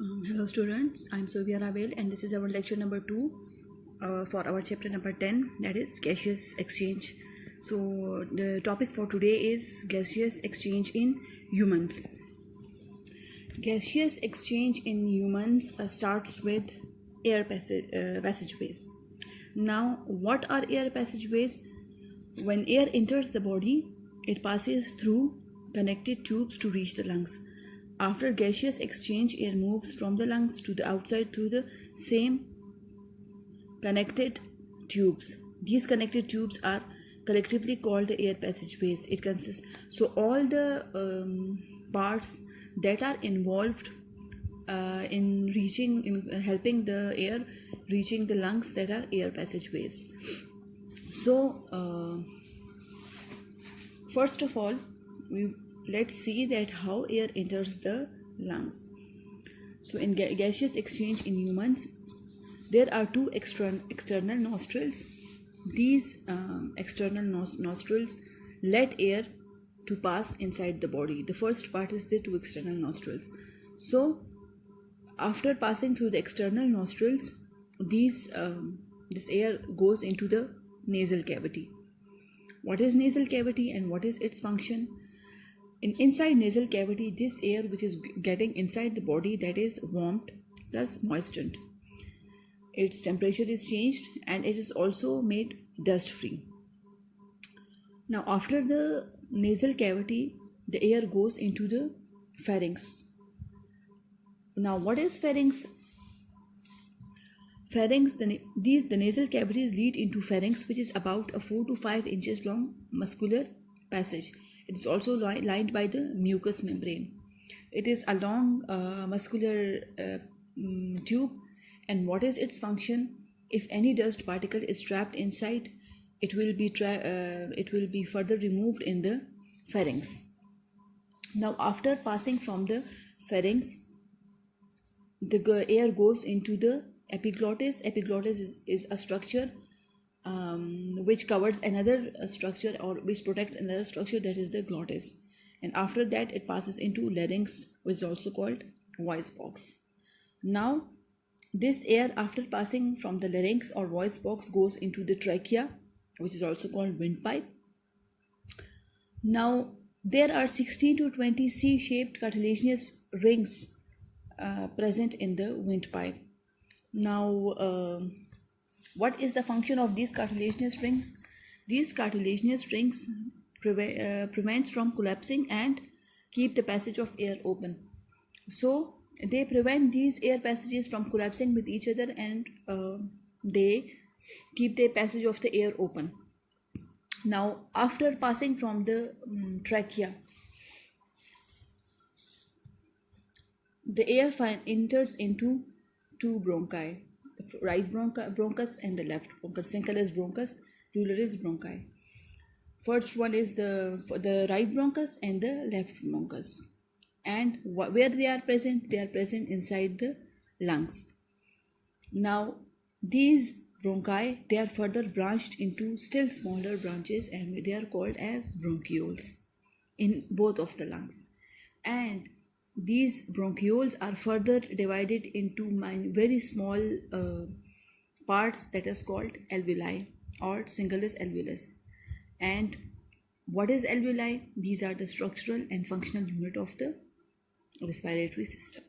Hello students, I'm Sylvia Ravel and this is our lecture number 2 for our chapter number 10, that is gaseous exchange. So the topic for today is gaseous exchange in humans. Gaseous exchange in humans starts with air passageways. Now what are air passageways? When air enters the body, it passes through connected tubes to reach the lungs. After gaseous exchange, air moves from the lungs to the outside through the same connected tubes. These connected tubes are collectively called the air passageways. It consists all the parts that are involved in helping the air reaching the lungs, that are air passageways. First of all, let's see that how air enters the lungs. So in gaseous exchange in humans, there are two external nostrils. These external nostrils let air to pass inside the body. The first part is the two external nostrils. So after passing through the external nostrils, this air goes into the nasal cavity. What is nasal cavity and what is its function? Inside nasal cavity, this air which is getting inside the body, that is warmed plus moistened. Its temperature is changed and it is also made dust free. Now after the nasal cavity, the air goes into the pharynx. Now what is pharynx? Pharynx, the nasal cavities lead into pharynx, which is about a 4 to 5 inches long muscular passage. It is also lined by the mucous membrane. It is a long muscular tube. And what is its function? If any dust particle is trapped inside, it will be further removed in the pharynx. Now after passing from the pharynx, the air goes into the epiglottis. Epiglottis is a structure which covers another structure, or which protects another structure, that is the glottis. And after that it passes into larynx, which is also called voice box. Now this air, after passing from the larynx or voice box, goes into the trachea, which is also called windpipe. Now there are 16 to 20 C-shaped cartilaginous rings present in the windpipe. Now what is the function of these cartilaginous rings? These cartilaginous rings prevents from collapsing and keep the passage of air open. So they prevent these air passages from collapsing with each other, and they keep the passage of the air open. Now after passing from the trachea, the air enters into two bronchi, the right bronchus and the left bronchus, syncytial bronchus, pluralis bronchi. First one is the right bronchus and the left bronchus. And where they are present? They are present inside the lungs. Now these bronchi, they are further branched into still smaller branches, and they are called as bronchioles in both of the lungs. And these bronchioles are further divided into very small parts, that is called alveoli or cingulus alveolus. And what is alveoli? These are the structural and functional unit of the respiratory system.